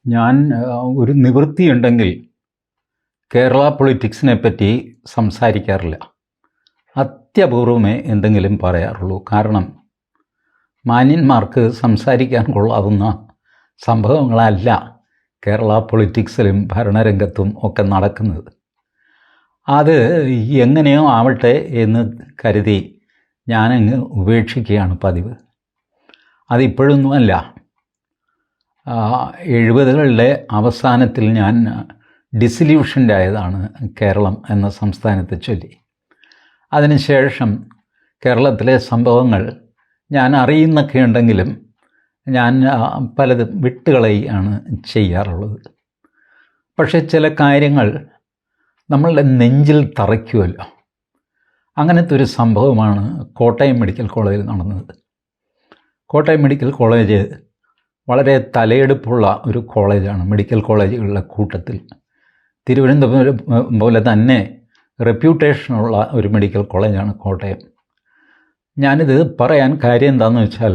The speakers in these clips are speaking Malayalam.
ഞാൻ ഒരു നിവൃത്തിയുണ്ടെങ്കിൽ കേരള പൊളിറ്റിക്സിനെ പറ്റി സംസാരിക്കാറില്ല. അത്യപൂർവമേ എന്തെങ്കിലും പറയാറുള്ളൂ. കാരണം മാന്യന്മാർക്ക് സംസാരിക്കാൻ കൊള്ളാവുന്ന സംഭവങ്ങളല്ല കേരള പൊളിറ്റിക്സിലും ഭരണരംഗത്തും ഒക്കെ നടക്കുന്നത്. അത് എങ്ങനെയോ ആവട്ടെ എന്ന് കരുതി ഞാനങ്ങ് ഉപേക്ഷിക്കുകയാണ് പതിവ്. അതിപ്പോഴൊന്നുമല്ല. 70കളുടെ അവസാനത്തിൽ ഞാൻ ഡിസില്യൂഷൻഡ് ആയതാണ് കേരളം എന്ന സംസ്ഥാനത്തെ ചൊല്ലി. അതിനുശേഷം കേരളത്തിലെ സംഭവങ്ങൾ ഞാൻ അറിയുന്നൊക്കെ ഉണ്ടെങ്കിലും ഞാൻ പലതും വിട്ടുകളയുകയാണ് ചെയ്യാറുള്ളത്. പക്ഷേ ചില കാര്യങ്ങൾ നമ്മളുടെ നെഞ്ചിൽ തറയ്ക്കുമല്ലോ. അങ്ങനത്തെ ഒരു സംഭവമാണ് കോട്ടയം മെഡിക്കൽ കോളേജിൽ നടന്നത്. കോട്ടയം മെഡിക്കൽ കോളേജ് വളരെ തലയെടുപ്പുള്ള ഒരു കോളേജാണ്. മെഡിക്കൽ കോളേജുകളുടെ കൂട്ടത്തിൽ തിരുവനന്തപുരം പോലെ തന്നെ റെപ്യൂട്ടേഷനുള്ള ഒരു മെഡിക്കൽ കോളേജാണ് കോട്ടയം. ഞാനിത് പറയാൻ കാര്യം എന്താണെന്ന് വെച്ചാൽ,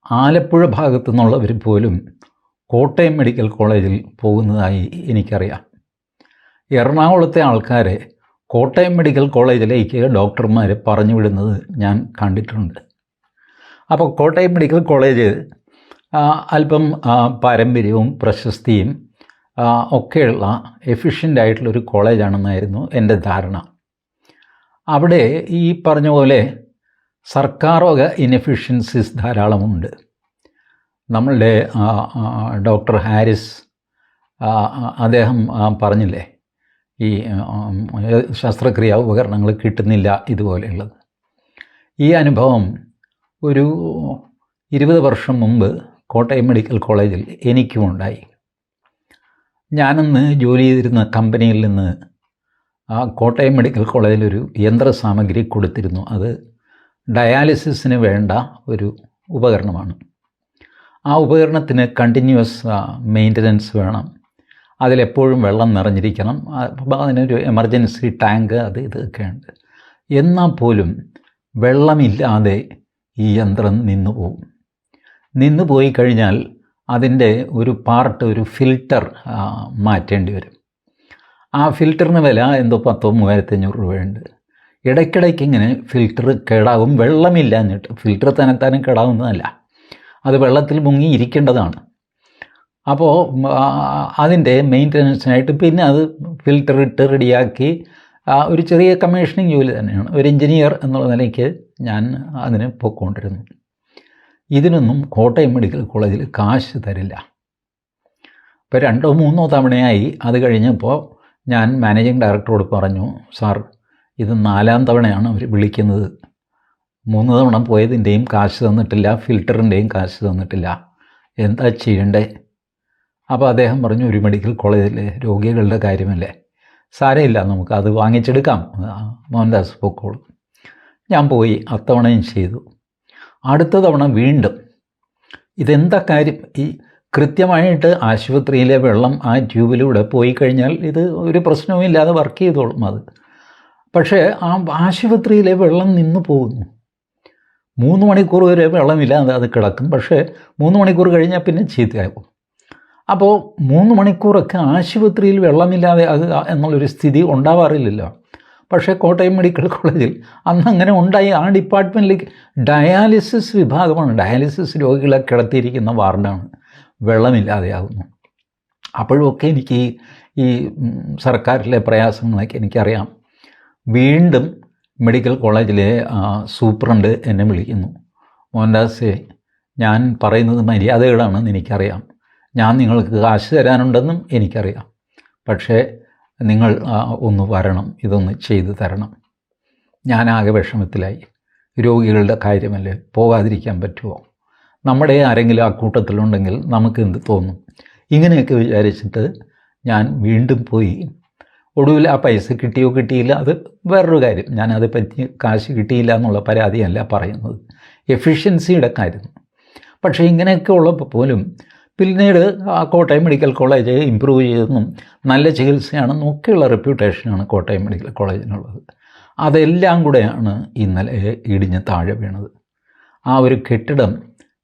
ആലപ്പുഴ ഭാഗത്തു നിന്നുള്ളവർ പോലും കോട്ടയം മെഡിക്കൽ കോളേജിൽ പോകുന്നതായി എനിക്കറിയാം. എറണാകുളത്തെ ആൾക്കാരെ കോട്ടയം മെഡിക്കൽ കോളേജിലേക്ക് ഡോക്ടർമാർ പറഞ്ഞു വിടുന്നത് ഞാൻ കണ്ടിട്ടുണ്ട്. അപ്പോൾ കോട്ടയം മെഡിക്കൽ കോളേജ് അല്പം പാരമ്പര്യവും പ്രശസ്തിയും ഒക്കെയുള്ള എഫിഷ്യൻ്റായിട്ടുള്ളൊരു കോളേജാണെന്നായിരുന്നു എൻ്റെ ധാരണ. അവിടെ ഈ പറഞ്ഞ പോലെ സർക്കാർ വക ഇൻഎഫിഷ്യൻസീസ് ധാരാളമുണ്ട്. നമ്മളുടെ ഡോക്ടർ ഹാരിസ് അദ്ദേഹം പറഞ്ഞില്ലേ, ഈ ശസ്ത്രക്രിയാ ഉപകരണങ്ങൾ കിട്ടുന്നില്ല ഇതുപോലെയുള്ളത്. ഈ അനുഭവം ഒരു 20 വർഷം മുമ്പ് കോട്ടയം മെഡിക്കൽ കോളേജിൽ എനിക്കുമുണ്ടായി. ഞാനന്ന് ജോലി ചെയ്തിരുന്ന കമ്പനിയിൽ നിന്ന് കോട്ടയം മെഡിക്കൽ കോളേജിലൊരു യന്ത്രസാമഗ്രി കൊടുത്തിരുന്നു. അത് ഡയാലിസിസിന് വേണ്ട ഒരു ഉപകരണമാണ്. ആ ഉപകരണത്തിന് കണ്ടിന്യൂസ് മെയിൻ്റനൻസ് വേണം. അതിലെപ്പോഴും വെള്ളം നിറഞ്ഞിരിക്കണം. അതിനൊരു എമർജൻസി ടാങ്ക് ഇതൊക്കെ ഉണ്ട്. എന്നാൽ പോലും വെള്ളമില്ലാതെ ഈ യന്ത്രം നിന്നു പോയി കഴിഞ്ഞാൽ അതിൻ്റെ ഒരു പാർട്ട്, ഒരു ഫിൽറ്റർ മാറ്റേണ്ടി വരും. ആ ഫിൽറ്ററിന് വില എന്തോ 10,000-3,500 രൂപയുണ്ട്. ഇടയ്ക്കിടയ്ക്ക് ഇങ്ങനെ ഫിൽറ്റർ കേടാവും. വെള്ളമില്ലാഞ്ഞിട്ട്. ഫിൽറ്റർ തന്നെത്താനും കേടാവുന്നതല്ല, അത് വെള്ളത്തിൽ മുങ്ങി ഇരിക്കേണ്ടതാണ്. അപ്പോൾ അതിൻ്റെ മെയിൻ്റനൻസിനായിട്ട് പിന്നെ അത് ഫിൽറ്റർ ഇട്ട് റെഡിയാക്കി ഒരു ചെറിയ കമ്മീഷനിങ് ജോലി തന്നെയാണ്. ഒരു എഞ്ചിനീയർ എന്നുള്ള നിലയ്ക്ക് ഞാൻ അതിന് പോയിക്കൊണ്ടിരുന്നു. ഇതിനൊന്നും കോട്ടയം മെഡിക്കൽ കോളേജിൽ കാശ് തരില്ല. ഇപ്പോൾ 2-3 തവണയായി. അത് കഴിഞ്ഞപ്പോൾ ഞാൻ മാനേജിങ് ഡയറക്ടറോട് പറഞ്ഞു, സാർ ഇത് 4ാം തവണയാണ് അവർ വിളിക്കുന്നത്. 3 തവണ പോയതിൻ്റെയും കാശ് തന്നിട്ടില്ല, ഫിൽറ്ററിൻ്റെയും കാശ് തന്നിട്ടില്ല, എന്താ ചെയ്യണ്ടേ? അപ്പോൾ അദ്ദേഹം പറഞ്ഞു, ഒരു മെഡിക്കൽ കോളേജിലെ രോഗികളുടെ കാര്യമല്ലേ, സാരമില്ല, നമുക്ക് അത് വാങ്ങിച്ചെടുക്കാം, മോഹൻദാസ് പൊക്കോളും. ഞാൻ പോയി. അത്തവണയും ചെയ്തു. അടുത്ത തവണ വീണ്ടും. ഇതെന്താ കാര്യം? ഈ കൃത്യമായിട്ട് ആശുപത്രിയിലെ വെള്ളം ആ ട്യൂബിലൂടെ പോയി കഴിഞ്ഞാൽ ഇത് ഒരു പ്രശ്നവുമില്ലാതെ വർക്ക് ചെയ്തോളും അത്. പക്ഷേ ആ ആശുപത്രിയിലെ വെള്ളം നിന്നു പോകുന്നു. 3 മണിക്കൂർ വരെ വെള്ളമില്ലാതെ അത് കിടക്കും. പക്ഷേ 3 മണിക്കൂർ കഴിഞ്ഞാൽ പിന്നെ ചീത്തയാകും. അപ്പോൾ 3 മണിക്കൂറൊക്കെ ആശുപത്രിയിൽ വെള്ളമില്ലാതെ എന്നുള്ളൊരു സ്ഥിതി ഉണ്ടാവാറില്ലല്ലോ. പക്ഷേ കോട്ടയം മെഡിക്കൽ കോളേജിൽ അന്ന് അങ്ങനെ ഉണ്ടായി. ആ ഡിപ്പാർട്ട്മെൻറ്റിലേക്ക് ഡയാലിസിസ് വിഭാഗമാണ്. ഡയാലിസിസ് രോഗികളെ കിടത്തിയിരിക്കുന്ന വാർഡാണ്. വെള്ളമില്ലാതെയാകുന്നു. അപ്പോഴൊക്കെ എനിക്ക് ഈ സർക്കാരിലെ പ്രയാസങ്ങളൊക്കെ എനിക്കറിയാം. വീണ്ടും മെഡിക്കൽ കോളേജിലെ സൂപ്രണ്ട് എന്നെ വിളിക്കുന്നു. മോഹൻദാസേ, ഞാൻ പറയുന്നത് മര്യാദകളാണെന്ന് എനിക്കറിയാം, ഞാൻ നിങ്ങൾക്ക് കാശ് തരാനുണ്ടെന്നും എനിക്കറിയാം, പക്ഷേ നിങ്ങൾ ഒന്ന് വരണം, ഇതൊന്ന് ചെയ്തു തരണം. ഞാനാകെ വിഷമത്തിലായി. രോഗികളുടെ കാര്യമല്ലേ, പോകാതിരിക്കാൻ പറ്റുമോ? നമ്മുടെ ആരെങ്കിലും ആ കൂട്ടത്തിലുണ്ടെങ്കിൽ നമുക്ക് എന്ത് തോന്നും? ഇങ്ങനെയൊക്കെ വിചാരിച്ചിട്ട് ഞാൻ വീണ്ടും പോയി. ഒടുവിൽ ആ പൈസ കിട്ടിയോ കിട്ടിയില്ല, അത് വേറൊരു കാര്യം. ഞാനത് പറ്റി കാശ് കിട്ടിയില്ല എന്നുള്ള പരാതിയല്ല പറയുന്നത്, എഫിഷ്യൻസിയുടെ കാര്യം. പക്ഷേ ഇങ്ങനെയൊക്കെ ഉള്ളപ്പോൾ പോലും പിന്നീട് ആ കോട്ടയം മെഡിക്കൽ കോളേജ് ഇമ്പ്രൂവ് ചെയ്തെന്നും നല്ല ചികിത്സയാണെന്നും ഒക്കെയുള്ള റെപ്യൂട്ടേഷനാണ് കോട്ടയം മെഡിക്കൽ കോളേജിനുള്ളത്. അതെല്ലാം കൂടെയാണ് ഇന്നലെ ഇടിഞ്ഞ് താഴെ വീണത്. ആ ഒരു കെട്ടിടം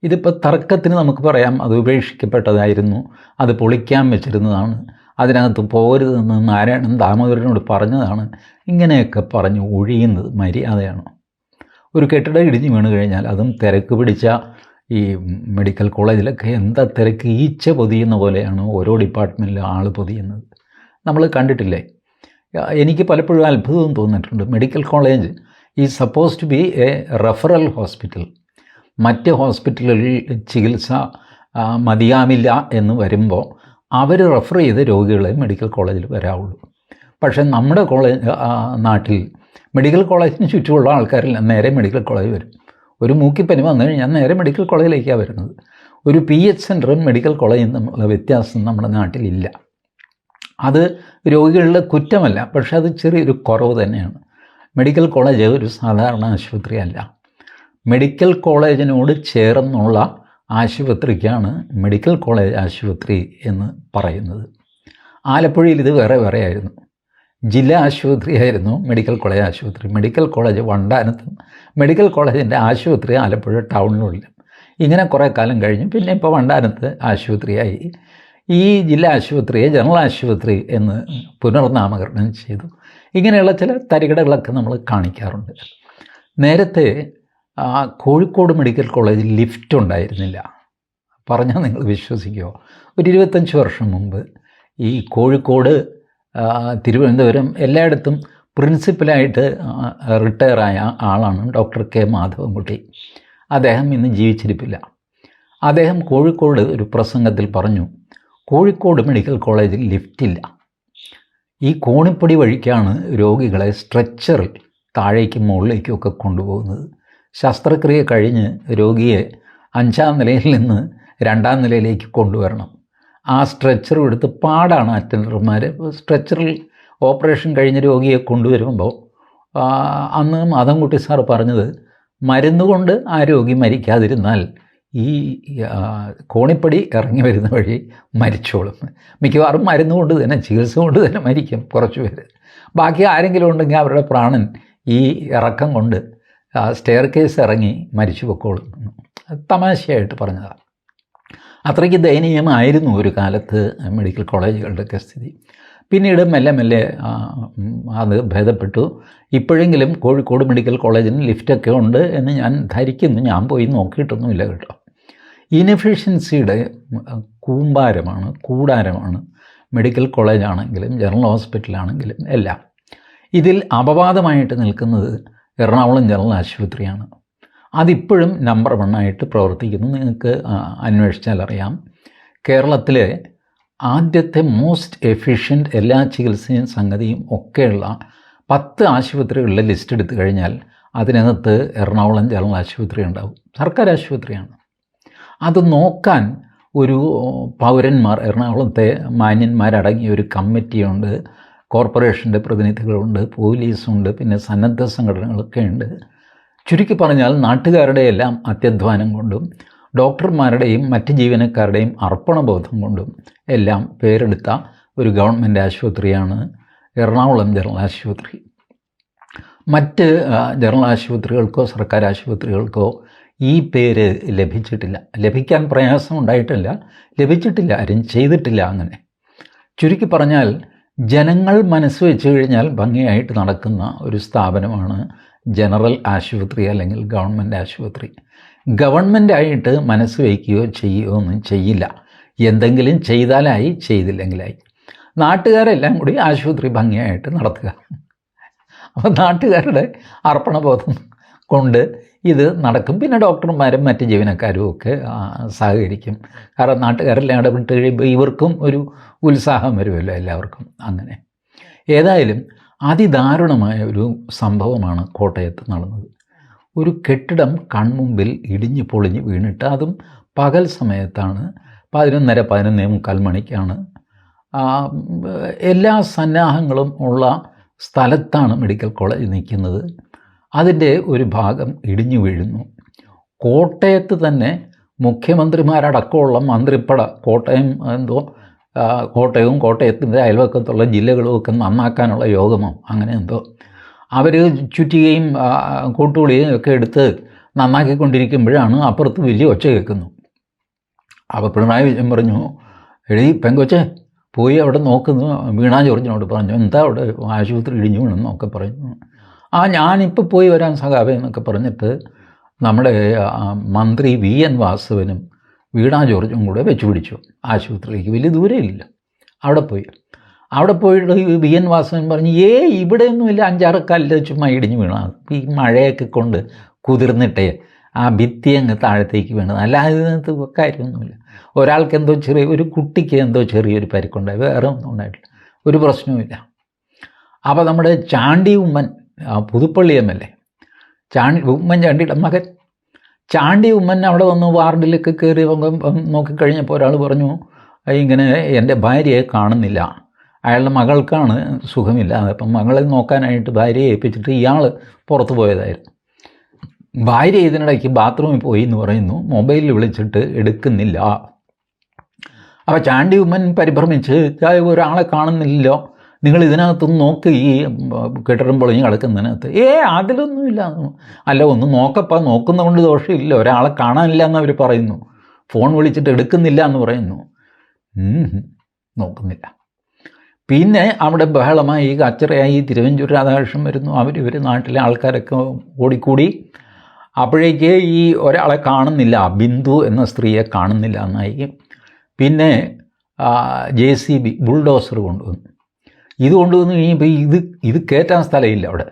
ഇതിപ്പോൾ തർക്കത്തിന് നമുക്ക് പറയാം അത് ഉപേക്ഷിക്കപ്പെട്ടതായിരുന്നു, അത് പൊളിക്കാൻ വെച്ചിരുന്നതാണ്, അതിനകത്ത് പോകരുതെന്ന് നാരായണൻ ദാമോദരനോട് പറഞ്ഞതാണ്. ഇങ്ങനെയൊക്കെ പറഞ്ഞ് ഒഴിയുന്നത് മര്യാദയാണ്? ഒരു കെട്ടിടം ഇടിഞ്ഞ് വീണ് കഴിഞ്ഞാൽ, അതും തിരക്ക് പിടിച്ച ഈ മെഡിക്കൽ കോളേജിലൊക്കെ എന്താ തിരക്ക്, ഈച്ച പൊതിയുന്ന പോലെയാണ് ഓരോ ഡിപ്പാർട്ട്മെൻറ്റിലും ആൾ പൊതിയുന്നത്. നമ്മൾ കണ്ടിട്ടില്ലേ? എനിക്ക് പലപ്പോഴും അത്ഭുതവും തോന്നിയിട്ടുണ്ട്. Medical college is suppose to be a referral hospital. മറ്റ് ഹോസ്പിറ്റലുകളിൽ ചികിത്സ മതിയാവില്ല എന്ന് വരുമ്പോൾ അവർ റെഫർ ചെയ്ത രോഗികളെ മെഡിക്കൽ കോളേജിൽ വരാവുള്ളൂ. പക്ഷേ നമ്മുടെ നാട്ടിൽ മെഡിക്കൽ കോളേജിന് ചുറ്റുമുള്ള ആൾക്കാരെല്ലാം നേരെ മെഡിക്കൽ കോളേജ് വരും. ഒരു മൂക്കിപ്പനി വന്നു കഴിഞ്ഞാൽ നേരെ മെഡിക്കൽ കോളേജിലേക്കാണ് വരുന്നത്. ഒരു PH സെൻ്ററും മെഡിക്കൽ കോളേജും തമ്മിലുള്ള വ്യത്യാസം നമ്മുടെ നാട്ടിലില്ല. അത് രോഗികളുടെ കുറ്റമല്ല, പക്ഷേ അത് ചെറിയൊരു കുറവ് തന്നെയാണ്. മെഡിക്കൽ കോളേജ് ഒരു സാധാരണ ആശുപത്രിയല്ല. മെഡിക്കൽ കോളേജിനോട് ചേർന്നുള്ള ആശുപത്രിക്കാണ് മെഡിക്കൽ കോളേജ് ആശുപത്രി എന്ന് പറയുന്നത്. ആലപ്പുഴയിൽ ഇത് വേറെ ആയിരുന്നു. ജില്ലാ ആശുപത്രിയായിരുന്നു മെഡിക്കൽ കോളേജ് ആശുപത്രി. മെഡിക്കൽ കോളേജ് വണ്ടാനത്തും മെഡിക്കൽ കോളേജിൻ്റെ ആശുപത്രി ആലപ്പുഴ ടൗണിലുമില്ല. ഇങ്ങനെ കുറേ കാലം കഴിഞ്ഞു. പിന്നെ ഇപ്പോൾ വണ്ടാനത്ത് ആശുപത്രിയായി. ഈ ജില്ലാ ആശുപത്രിയെ ജനറൽ ആശുപത്രി എന്ന് പുനർനാമകരണം ചെയ്തു. ഇങ്ങനെയുള്ള ചില തരികിടകളൊക്കെ നമ്മൾ കാണിക്കാറുണ്ട്. നേരത്തെ കോഴിക്കോട് മെഡിക്കൽ കോളേജിൽ ലിഫ്റ്റ് ഉണ്ടായിരുന്നില്ല. പറഞ്ഞാൽ നിങ്ങൾ വിശ്വസിക്കുമോ? ഒരു 25 വർഷം മുമ്പ് ഈ കോഴിക്കോട്, തിരുവനന്തപുരം എല്ലായിടത്തും പ്രിൻസിപ്പലായിട്ട് റിട്ടയറായ ആളാണ് ഡോക്ടർ K. മാധവൻകുട്ടി. അദ്ദേഹം ഇന്ന് ജീവിച്ചിരിപ്പില്ല. അദ്ദേഹം കോഴിക്കോട് ഒരു പ്രസംഗത്തിൽ പറഞ്ഞു, കോഴിക്കോട് മെഡിക്കൽ കോളേജിൽ ലിഫ്റ്റില്ല. ഈ കോണിപ്പടി വഴിക്കാണ് രോഗികളെ സ്ട്രെച്ചറിൽ താഴേക്കും മുകളിലേക്കും ഒക്കെ കൊണ്ടുപോകുന്നത്. ശസ്ത്രക്രിയ കഴിഞ്ഞ് രോഗിയെ 5ാം നിലയിൽ നിന്ന് 2ാം നിലയിലേക്ക് കൊണ്ടുവരണം. ആ സ്ട്രെച്ചർ എടുത്ത് പാടാണ് അറ്റൻഡർമാർ. സ്ട്രെച്ചറിൽ ഓപ്പറേഷൻ കഴിഞ്ഞ രോഗിയെ കൊണ്ടുവരുമ്പോൾ അന്ന് മാധവൻകുട്ടി സാർ പറഞ്ഞത്, മരുന്നുകൊണ്ട് ആ രോഗി മരിക്കാതിരുന്നാൽ ഈ കോണിപ്പടി ഇറങ്ങി വരുന്ന വഴി മരിച്ചോളും. മിക്കവാറും മരുന്ന് കൊണ്ട് തന്നെ, ചികിത്സ കൊണ്ട് തന്നെ മരിക്കും കുറച്ച് പേര്. ബാക്കി ആരെങ്കിലും ഉണ്ടെങ്കിൽ അവരുടെ പ്രാണൻ ഈ ഇറക്കം കൊണ്ട് സ്റ്റെയർ കേസ് ഇറങ്ങി മരിച്ചു പൊക്കോളും. തമാശയായിട്ട് പറഞ്ഞതാണ്. അത്രയ്ക്ക് ദയനീയമായിരുന്നു ഒരു കാലത്ത് മെഡിക്കൽ കോളേജുകളുടെയൊക്കെ സ്ഥിതി. പിന്നീട് മെല്ലെ അത് ഭേദപ്പെട്ടു. ഇപ്പോഴെങ്കിലും കോഴിക്കോട് മെഡിക്കൽ കോളേജിന് ലിഫ്റ്റൊക്കെ ഉണ്ട് എന്ന് ഞാൻ ധരിക്കുന്നു. ഞാൻ പോയി നോക്കിയിട്ടൊന്നുമില്ല കേട്ടോ. ഇനെഫിഷ്യൻസിയുടെ കൂടാരമാണ് മെഡിക്കൽ കോളേജാണെങ്കിലും ജനറൽ ഹോസ്പിറ്റലാണെങ്കിലും എല്ലാം. ഇതിൽ അപവാദമായിട്ട് നിൽക്കുന്നത് എറണാകുളം ജനറൽ ആശുപത്രിയാണ്. അതിപ്പോഴും നമ്പർ 1 ആയിട്ട് പ്രവർത്തിക്കുന്നു. നിങ്ങൾക്ക് അന്വേഷിച്ചാൽ അറിയാം. കേരളത്തിലെ ആദ്യത്തെ മോസ്റ്റ് എഫിഷ്യൻറ്റ് എല്ലാ ചികിത്സയും സംഗതിയും ഒക്കെയുള്ള 10 ആശുപത്രികളുടെ ലിസ്റ്റ് എടുത്തു കഴിഞ്ഞാൽ അതിനകത്ത് എറണാകുളം ജനറൽ ആശുപത്രി ഉണ്ടാവും. സർക്കാർ ആശുപത്രിയാണ്. അത് നോക്കാൻ ഒരു പൗരന്മാർ, എറണാകുളത്തെ മാന്യന്മാരടങ്ങിയ ഒരു കമ്മിറ്റിയുണ്ട്, കോർപ്പറേഷൻ്റെ പ്രതിനിധികളുണ്ട്, പോലീസുണ്ട്, പിന്നെ സന്നദ്ധ സംഘടനകളൊക്കെ ഉണ്ട്. ചുരുക്കി പറഞ്ഞാൽ നാട്ടുകാരുടെ എല്ലാം അത്യധ്വാനം കൊണ്ടും ഡോക്ടർമാരുടെയും മറ്റ് ജീവനക്കാരുടെയും അർപ്പണബോധം കൊണ്ടും എല്ലാം പേരെടുത്ത ഒരു ഗവൺമെൻറ് ആശുപത്രിയാണ് എറണാകുളം ജനറൽ ആശുപത്രി. മറ്റ് ജനറൽ ആശുപത്രികൾക്കോ സർക്കാർ ആശുപത്രികൾക്കോ ഈ പേര് ലഭിച്ചിട്ടില്ല. ലഭിക്കാൻ പ്രയാസം ഉണ്ടായിട്ടില്ല, ലഭിച്ചിട്ടില്ല, ആരും ചെയ്തിട്ടില്ല. അങ്ങനെ ചുരുക്കി പറഞ്ഞാൽ ജനങ്ങൾ മനസ്സ് വെച്ച് കഴിഞ്ഞാൽ ഭംഗിയായിട്ട് നടക്കുന്ന ഒരു സ്ഥാപനമാണ് ജനറൽ ആശുപത്രി അല്ലെങ്കിൽ ഗവൺമെൻറ് ആശുപത്രി. ഗവൺമെൻറ്റായിട്ട് മനസ്സ് വയ്ക്കുകയോ ചെയ്യുകയോ ഒന്നും ചെയ്യില്ല. എന്തെങ്കിലും ചെയ്താലായി, ചെയ്തില്ലെങ്കിലായി. നാട്ടുകാരെല്ലാം കൂടി ആശുപത്രി ഭംഗിയായിട്ട് നടത്തുക. അപ്പോൾ നാട്ടുകാരുടെ അർപ്പണബോധം കൊണ്ട് ഇത് നടക്കും. പിന്നെ ഡോക്ടർമാരും മറ്റ് ജീവനക്കാരും ഒക്കെ സഹകരിക്കും. കാരണം നാട്ടുകാരെല്ലാം ഇടപെട്ട് കഴിയുമ്പോൾ ഇവർക്കും ഒരു ഉത്സാഹം വരുമല്ലോ എല്ലാവർക്കും. അങ്ങനെ ഏതായാലും അതിദാരുണമായ ഒരു സംഭവമാണ് കോട്ടയത്ത് നടന്നത്. ഒരു കെട്ടിടം കൺമുമ്പിൽ ഇടിഞ്ഞ് പൊളിഞ്ഞ് വീണിട്ട്, അതും പകൽ സമയത്താണ്. 11:45 മണിക്കാണ്. എല്ലാ സന്നാഹങ്ങളും ഉള്ള സ്ഥലത്താണ് മെഡിക്കൽ കോളേജ് നിൽക്കുന്നത്. അതിൻ്റെ ഒരു ഭാഗം ഇടിഞ്ഞു വീഴുന്നു. കോട്ടയത്ത് തന്നെ മുഖ്യമന്ത്രിമാരടക്കമുള്ള മന്ത്രിപ്പട, കോട്ടയവും കോട്ടയത്തിൻ്റെ അയൽവക്കത്തുള്ള ജില്ലകളും ഒക്കെ നന്നാക്കാനുള്ള യോഗമോ അങ്ങനെ എന്തോ, അവർ ചുറ്റികയും കൂട്ടുകുളിയും ഒക്കെ എടുത്ത് നന്നാക്കിക്കൊണ്ടിരിക്കുമ്പോഴാണ് അപ്പുറത്ത് വലിയ ഒച്ച കേൾക്കുന്നു. അപ്പോൾ പിണറായി വിജയൻ പറഞ്ഞു, എടീ പെങ്കൊച്ചെ പോയി അവിടെ നോക്കുന്നു. വീണ ജോർജിനോട് പറഞ്ഞു, എന്താ അവിടെ ആശുപത്രി ഇടിഞ്ഞു വീണെന്നൊക്കെ പറഞ്ഞു. ഞാനിപ്പോൾ പോയി വരാൻ സഖാവേ എന്നൊക്കെ പറഞ്ഞിട്ട് നമ്മുടെ മന്ത്രി VN വാസവനും വീണ ജോർജും കൂടെ വെച്ച് പിടിച്ചു ആശുപത്രിയിലേക്ക്. വലിയ ദൂരമില്ല. അവിടെ പോയിട്ട് VN വാസവൻ പറഞ്ഞു, ഇവിടെയൊന്നുമില്ല, 5-6 കല്ല് ചുമ്മാ ഇടിഞ്ഞു വീണത്, ഈ മഴയൊക്കെ കൊണ്ട് കുതിർന്നിട്ടേ ആ ഭിത്തി അങ്ങ് താഴത്തേക്ക് വീണത്, അല്ലാതെ ഇതിനകത്ത് കാര്യമൊന്നുമില്ല. ഒരാൾക്ക് എന്തോ ഒരു കുട്ടിക്ക് എന്തോ ചെറിയൊരു പരിക്കുണ്ടായി, വേറെ ഒന്നും ഉണ്ടായിട്ടില്ല, ഒരു പ്രശ്നവുമില്ല. അപ്പോൾ നമ്മുടെ ചാണ്ടി ഉമ്മൻ, പുതുപ്പള്ളി MLA ഉമ്മൻചാണ്ടിയുടെ മകൻ ചാണ്ടി ഉമ്മൻ അവിടെ വന്ന് വാർഡിലേക്ക് കയറി നോക്കിക്കഴിഞ്ഞപ്പോൾ ഒരാൾ പറഞ്ഞു, ഇങ്ങനെ എൻ്റെ ഭാര്യയെ കാണുന്നില്ല, അയാളുടെ മകൾക്കാണ് സുഖമില്ല, അപ്പം മകളെ നോക്കാനായിട്ട് ഭാര്യയെ ഏൽപ്പിച്ചിട്ട് ഇയാൾ പുറത്തു പോയതായിരുന്നു. ഭാര്യ ഇതിനിടയ്ക്ക് ബാത്റൂമിൽ പോയി എന്ന് പറയുന്നു, മൊബൈലിൽ വിളിച്ചിട്ട് എടുക്കുന്നില്ല. അപ്പോൾ ചാണ്ടി ഉമ്മൻ പരിഭ്രമിച്ച്, ഒരാളെ കാണുന്നില്ലല്ലോ, നിങ്ങൾ ഇതിനകത്തൊന്ന് നോക്ക്, ഈ കെട്ടിടം പൊളിഞ്ഞ് കിടക്കുന്നതിനകത്ത്. അതിലൊന്നുമില്ല. അല്ല, ഒന്ന് നോക്കുന്നതുകൊണ്ട് ദോഷമില്ല, ഒരാളെ കാണാനില്ല എന്ന് അവർ പറയുന്നു, ഫോൺ വിളിച്ചിട്ട് എടുക്കുന്നില്ല എന്ന് പറയുന്നു, നോക്കുന്നില്ല. പിന്നെ അവിടെ ബഹളമായി, കച്ചറയായി, തിരുവഞ്ചൂർ രാധാകൃഷ്ണൻ വരുന്നു, ഇവർ നാട്ടിലെ ആൾക്കാരൊക്കെ ഓടിക്കൂടി. അപ്പോഴേക്ക് ഈ ഒരാളെ കാണുന്നില്ല, ബിന്ദു എന്ന സ്ത്രീയെ കാണുന്നില്ല എന്നായി. പിന്നെ JCB ബുൾഡോസർ കൊണ്ടുവന്നു. ഇത് കൊണ്ടുവന്ന് കഴിയുമ്പോൾ ഇത് കയറ്റാൻ സ്ഥലമില്ല അവിടെ,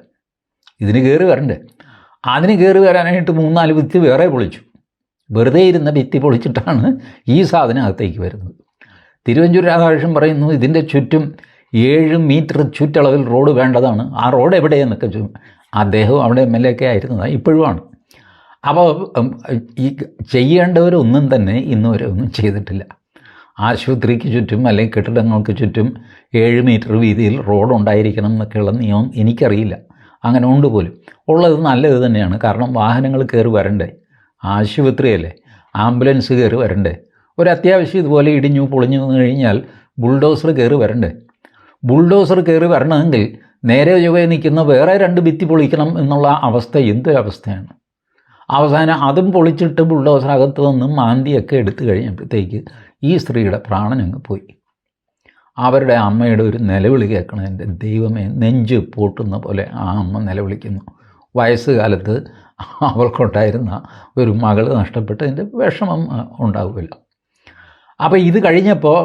ഇതിന് കയറി വരണ്ടേ. അതിന് കയറി വരാനായിട്ട് 3-4 ഭിത്തി വേറെ പൊളിച്ചു. വെറുതെ ഇരുന്ന ഭിത്തി പൊളിച്ചിട്ടാണ് ഈ സാധനം അകത്തേക്ക് വരുന്നത്. തിരുവഞ്ചൂർ രാധാകൃഷ്ണൻ പറയുന്നു, ഇതിൻ്റെ ചുറ്റും 7 മീറ്റർ ചുറ്റളവിൽ റോഡ് വേണ്ടതാണ്, ആ റോഡ് എവിടെയെന്നൊക്കെ അദ്ദേഹം അവിടെ MLA ഒക്കെ ആയിരുന്നതാണ്, ഇപ്പോഴുമാണ്. അപ്പോൾ ഈ ചെയ്യേണ്ടവരൊന്നും തന്നെ ഇന്നുവരെ ഒന്നും ചെയ്തിട്ടില്ല. ആശുപത്രിക്ക് ചുറ്റും അല്ലെങ്കിൽ കെട്ടിടങ്ങൾക്ക് ചുറ്റും 7 മീറ്റർ വീതിയിൽ റോഡ് ഉണ്ടായിരിക്കണം എന്നൊക്കെയുള്ള നിയമം എനിക്കറിയില്ല, അങ്ങനെ ഉണ്ട് പോലും. ഉള്ളത് നല്ലത് തന്നെയാണ്, കാരണം വാഹനങ്ങൾ കയറി വരണ്ടേ, ആശുപത്രിയല്ലേ, ആംബുലൻസ് കയറി വരണ്ടേ, ഒരു അത്യാവശ്യം ഇതുപോലെ ഇടിഞ്ഞു പൊളിഞ്ഞു വന്നു കഴിഞ്ഞാൽ ബുൾഡോസർ കയറി വരണ്ടേ. ബുൾഡോസർ കയറി വരണമെങ്കിൽ നേരെ ചൊവ്വേ നിൽക്കുന്ന വേറെ 2 ഭിത്തി പൊളിക്കണം എന്നുള്ള അവസ്ഥ എന്തൊരവസ്ഥയാണ്. അവസാനം അതും പൊളിച്ചിട്ട് ബുൾഡോസർ അകത്ത് നിന്ന് മാന്തിയൊക്കെ എടുത്തു കഴിഞ്ഞപ്പോഴത്തേക്ക് ഈ സ്ത്രീയുടെ പ്രാണനങ്ങ് പോയി. അവരുടെ അമ്മയുടെ ഒരു നിലവിളി കേൾക്കണം, എൻ്റെ ദൈവമേ, നെഞ്ച് പൂട്ടുന്ന പോലെ ആ അമ്മ നിലവിളിക്കുന്നു. വയസ്സുകാലത്ത് അവൾക്കുണ്ടായിരുന്ന ഒരു മകൾ നഷ്ടപ്പെട്ടതിൻ്റെ വിഷമം ഉണ്ടാവുമല്ലോ. അപ്പോൾ ഇത് കഴിഞ്ഞപ്പോൾ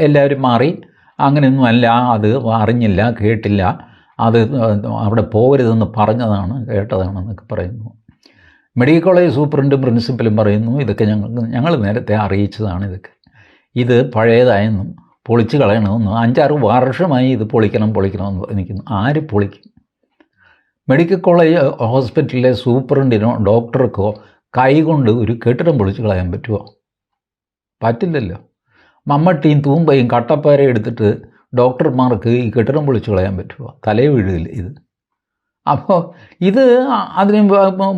എല്ലാവരും മാറി, അങ്ങനെയൊന്നും അല്ല, അത് അറിഞ്ഞില്ല, കേട്ടില്ല, അത് അവിടെ പോകരുതെന്ന് പറഞ്ഞതാണ്, കേട്ടതാണെന്നൊക്കെ പറയുന്നു. മെഡിക്കൽ കോളേജ് സൂപ്രണ്ടും പ്രിൻസിപ്പലും പറയുന്നു, ഇതൊക്കെ ഞങ്ങൾ നേരത്തെ അറിയിച്ചതാണ്, ഇത് പഴയതായെന്നും പൊളിച്ച് കളയണമെന്നും 5-6 വർഷമായി ഇത് പൊളിക്കണമെന്ന് പറഞ്ഞിരിക്കുന്നു. ആര് പൊളിക്കും? മെഡിക്കൽ കോളേജ് ഹോസ്പിറ്റലിലെ സൂപ്രണ്ടിനോ ഡോക്ടർക്കോ കൈകൊണ്ട് ഒരു കെട്ടിടം പൊളിച്ച് കളയാൻ പറ്റുമോ? പറ്റില്ലല്ലോ. മമ്മട്ടിയും തൂമ്പയും കട്ടപ്പാരയും എടുത്തിട്ട് ഡോക്ടർമാർക്ക് ഈ കെട്ടിടം പൊളിച്ച് കളയാൻ പറ്റുമോ? തലേ വീഴുകയില്ല ഇത്. അപ്പോൾ ഇത് അതിന്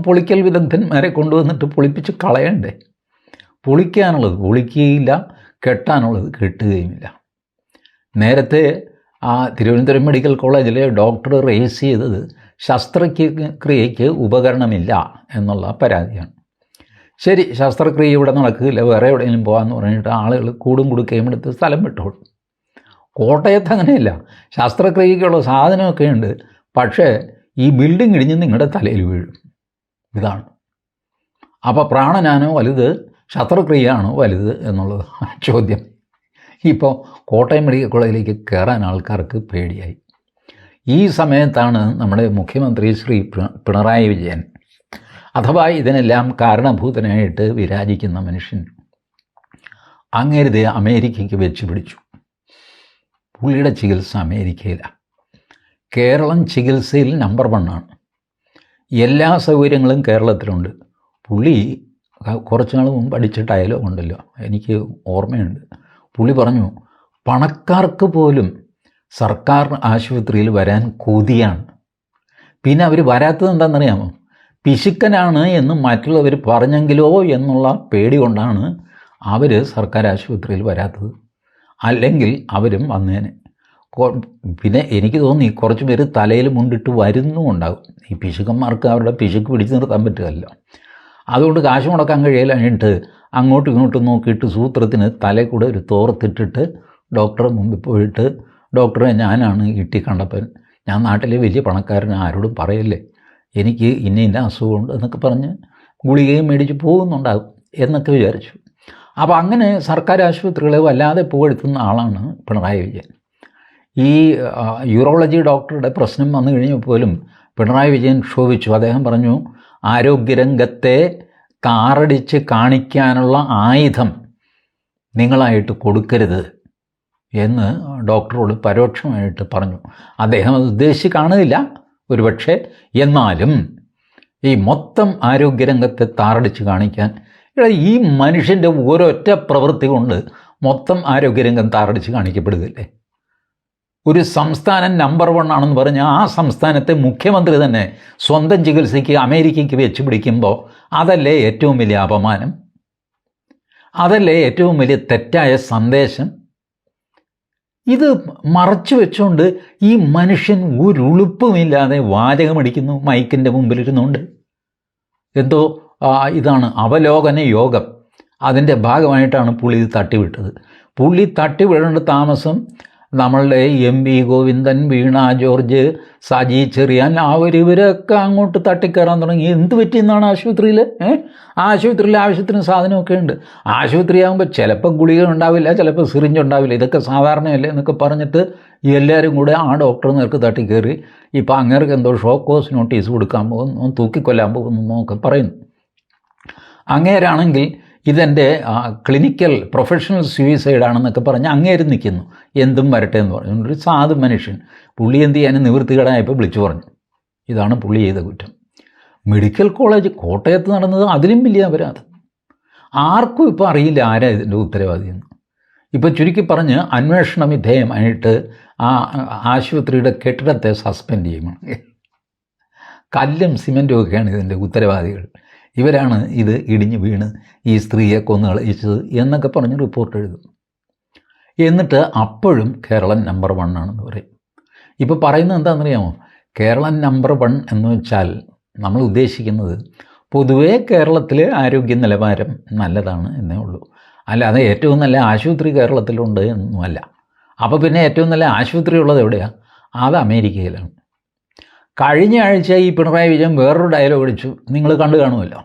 പൊളിക്കൽ വിദഗ്ധന്മാരെ കൊണ്ടുവന്നിട്ട് പൊളിപ്പിച്ച് കളയണ്ടേ? പൊളിക്കാനുള്ളത് പൊളിക്കുകയില്ല, കെട്ടാനുള്ളത് കെട്ടുകയുമില്ല. നേരത്തെ തിരുവനന്തപുരം മെഡിക്കൽ കോളേജിലെ ഡോക്ടർ റേസ് ചെയ്തത് ശസ്ത്രക്രിയയ്ക്ക് ഉപകരണമില്ല എന്നുള്ള പരാതിയാണ്. ശരി, ശസ്ത്രക്രിയ ഇവിടെ നടക്കില്ല, വേറെ എവിടെയെങ്കിലും പോകാമെന്ന് പറഞ്ഞിട്ട് ആളുകൾ കൂടും കൊടുക്കുകയും എടുത്ത് സ്ഥലം വിട്ടോളും. കോട്ടയത്ത് അങ്ങനെയല്ല, ശസ്ത്രക്രിയയ്ക്കുള്ള സാധനമൊക്കെ ഉണ്ട്, പക്ഷേ ഈ ബിൽഡിംഗ് ഇടിഞ്ഞ് നിങ്ങളുടെ തലയിൽ വീഴും. ഇതാണ്. അപ്പോൾ പ്രാണനാണോ വലുത്, ശസ്ത്രക്രിയയാണോ വലുത് എന്നുള്ളത് ചോദ്യം. ഇപ്പോൾ കോട്ടയം മെഡിക്കൽ കോളേജിലേക്ക് കയറാൻ ആൾക്കാർക്ക് പേടിയായി. ഈ സമയത്താണ് നമ്മുടെ മുഖ്യമന്ത്രി ശ്രീ പിണറായി വിജയൻ, അഥവാ ഇതിനെല്ലാം കാരണഭൂതനായിട്ട് വിരാജിക്കുന്ന മനുഷ്യൻ, അങ്ങേരുത് അമേരിക്കയ്ക്ക് വെച്ച് പിടിച്ചു. പുള്ളിയുടെ ചികിത്സ അമേരിക്കയിലാണ്. കേരളം ചികിത്സയിൽ നമ്പർ 1 ആണ്. എല്ലാ സൗകര്യങ്ങളും കേരളത്തിലുണ്ട്. പുള്ളി കുറച്ച് നാൾ മുമ്പ് അടിച്ച ഡയലോഗ് ഉണ്ടല്ലോ, എനിക്ക് ഓർമ്മയുണ്ട്. പുള്ളി പറഞ്ഞു, പണക്കാർക്ക് പോലും സർക്കാർ ആശുപത്രിയിൽ വരാൻ കൊതിയാണ്. പിന്നെ അവർ വരാത്തത് എന്താണെന്നറിയാമോ? പിശുക്കനാണ് എന്ന് മറ്റുള്ളവർ പറഞ്ഞെങ്കിലോ എന്നുള്ള പേടി കൊണ്ടാണ് അവർ സർക്കാർ ആശുപത്രിയിൽ വരാത്തത്. അല്ലെങ്കിൽ അവരും വന്നേനെ. പിന്നെ എനിക്ക് തോന്നി കുറച്ച് പേര് തലയിൽ മുണ്ടിട്ട് വരുന്നുമുണ്ടാകും. ഈ പിശുക്കന്മാർക്ക് അവരുടെ പിശുക്ക് പിടിച്ചു നിർത്താൻ പറ്റുമല്ലോ. അതുകൊണ്ട് കാശ് മുടക്കാൻ കഴിയില്ലായിട്ട് അങ്ങോട്ടും ഇങ്ങോട്ടും നോക്കിയിട്ട് സൂത്രത്തിന് തലയിൽ കൂടെ ഒരു തോർത്തിട്ടിട്ട് ഡോക്ടറെ മുമ്പിൽ പോയിട്ട്, ഡോക്ടറെ ഞാനാണ് ഇട്ടി കണ്ടപ്പൻ, ഞാൻ നാട്ടിലെ വലിയ പണക്കാരൻ, ആരോടും പറയല്ലേ, എനിക്ക് ഇന്ന അസുഖമുണ്ട് എന്നൊക്കെ പറഞ്ഞ് ഗുളികയും മേടിച്ച് പോകുന്നുണ്ടാകും എന്നൊക്കെ വിചാരിച്ചു. അപ്പോൾ അങ്ങനെ സർക്കാർ ആശുപത്രികളെ വല്ലാതെ പുകഴ്ത്തുന്ന ആളാണ് പിണറായി വിജയൻ. ഈ യൂറോളജി ഡോക്ടറുടെ പ്രശ്നം വന്നു കഴിഞ്ഞപ്പോൾ പോലും പിണറായി വിജയൻ ക്ഷോഭിച്ചു. അദ്ദേഹം പറഞ്ഞു, ആരോഗ്യരംഗത്തെ താറടിച്ച് കാണിക്കാനുള്ള ആയുധം നിങ്ങളായിട്ട് കൊടുക്കരുത് എന്ന് ഡോക്ടറോട് പരോക്ഷമായിട്ട് പറഞ്ഞു. അദ്ദേഹം അത് ഉദ്ദേശിച്ച് കാണുന്നില്ല ഒരുപക്ഷെ, എന്നാലും ഈ മൊത്തം ആരോഗ്യരംഗത്തെ താറടിച്ച് കാണിക്കാൻ, ഈ മനുഷ്യൻ്റെ ഒരൊറ്റ പ്രവൃത്തി കൊണ്ട് മൊത്തം ആരോഗ്യരംഗം താറടിച്ച് കാണിക്കപ്പെടുകയല്ലേ? ഒരു സംസ്ഥാനം നമ്പർ 1 ആണെന്ന് പറഞ്ഞാൽ ആ സംസ്ഥാനത്തെ മുഖ്യമന്ത്രി തന്നെ സ്വന്തം ചികിത്സയ്ക്ക് അമേരിക്കയ്ക്ക് വെച്ച് പിടിക്കുമ്പോൾ അതല്ലേ ഏറ്റവും വലിയ അപമാനം? അതല്ലേ ഏറ്റവും വലിയ തെറ്റായ സന്ദേശം? ഇത് മറച്ചു വെച്ചുകൊണ്ട് ഈ മനുഷ്യൻ ഒരു ഉളുപ്പുമില്ലാതെ വാചകമടിക്കുന്നു മൈക്കിൻ്റെ മുമ്പിലിരുന്നുകൊണ്ട്. എന്തോ ഇതാണ് അവലോകന യോഗം, അതിൻ്റെ ഭാഗമായിട്ടാണ് പുള്ളി ഇത് തട്ടിവിട്ടത്. പുള്ളി തട്ടിവിടേണ്ട താമസം നമ്മളുടെ MP ഗോവിന്ദൻ, വീണ ജോർജ്, സജി ചെറിയാൻ, ഇവരൊക്കെ അങ്ങോട്ട് തട്ടിക്കയറാൻ തുടങ്ങി. എന്ത് പറ്റിയെന്നാണ് ആശുപത്രിയിൽ? ആശുപത്രിയിൽ ആവശ്യത്തിന് സാധനമൊക്കെ ഉണ്ട്. ആശുപത്രിയാകുമ്പോൾ ചിലപ്പോൾ ഗുളിക ഉണ്ടാവില്ല, ചിലപ്പോൾ സിറിഞ്ച് ഉണ്ടാവില്ല, ഇതൊക്കെ സാധാരണയല്ലേ എന്നൊക്കെ പറഞ്ഞിട്ട് എല്ലാവരും കൂടെ ആ ഡോക്ടർ നേർക്ക് തട്ടിക്കയറി. ഇപ്പോൾ അങ്ങേർക്ക് എന്തോ ഷോക്കോസ് നോട്ടീസ് കൊടുക്കാൻ പോകുന്നു, തൂക്കിക്കൊല്ലാൻ പോകുന്നു എന്നൊക്കെ പറയുന്നു. അങ്ങേരാണെങ്കിൽ ഇതെൻ്റെ ക്ലിനിക്കൽ പ്രൊഫഷണൽ സൂയിസൈഡാണെന്നൊക്കെ പറഞ്ഞ് അങ്ങേര് നിൽക്കുന്നു. എന്തും വരട്ടെ എന്ന് പറഞ്ഞു. ഒരു സാധു മനുഷ്യൻ. പുള്ളി എന്ത് ചെയ്യാനും നിവൃത്തികേടായപ്പോൾ വിളിച്ചു പറഞ്ഞു. ഇതാണ് പുള്ളി ചെയ്ത കുറ്റം. മെഡിക്കൽ കോളേജ് കോട്ടയത്ത് നടന്നത് അതിലും വലിയ അപരാധം. ആർക്കും ഇപ്പോൾ അറിയില്ല ആരാ ഇതിൻ്റെ ഉത്തരവാദിയെന്ന്. ഇപ്പോൾ ചുരുക്കി പറഞ്ഞ് അന്വേഷണ വിധേയമായിട്ട് ആ ആശുപത്രിയുടെ കെട്ടിടത്തെ സസ്പെൻഡ് ചെയ്യണം. കല്ലും സിമെൻറ്റും ഒക്കെയാണ് ഇതിൻ്റെ ഉത്തരവാദികൾ. ഇവരാണ് ഇത് ഇടിഞ്ഞ് വീണ് ഈ സ്ത്രീയെ കൊന്നു കളയിച്ചത് എന്നൊക്കെ പറഞ്ഞ് റിപ്പോർട്ട് എഴുതും. എന്നിട്ട് അപ്പോഴും കേരളം നമ്പർ 1 ആണെന്ന് പറയും. ഇപ്പോൾ പറയുന്നത് എന്താണെന്നറിയാമോ? കേരളം നമ്പർ 1 എന്ന് വെച്ചാൽ നമ്മൾ ഉദ്ദേശിക്കുന്നത് പൊതുവേ കേരളത്തിലെ ആരോഗ്യ നിലവാരം നല്ലതാണ് എന്നേ ഉള്ളൂ. അല്ലാതെ ഏറ്റവും നല്ല ആശുപത്രി കേരളത്തിലുണ്ട് എന്നൊന്നുമല്ല. അപ്പോൾ പിന്നെ ഏറ്റവും നല്ല ആശുപത്രി ഉള്ളത് എവിടെയാണ്? അത് അമേരിക്കയിലാണ്. കഴിഞ്ഞ ആഴ്ച ഈ പിണറായി വിജയൻ വേറൊരു ഡയലോഗ് അടിച്ചു, നിങ്ങൾ കണ്ടു കാണുമല്ലോ.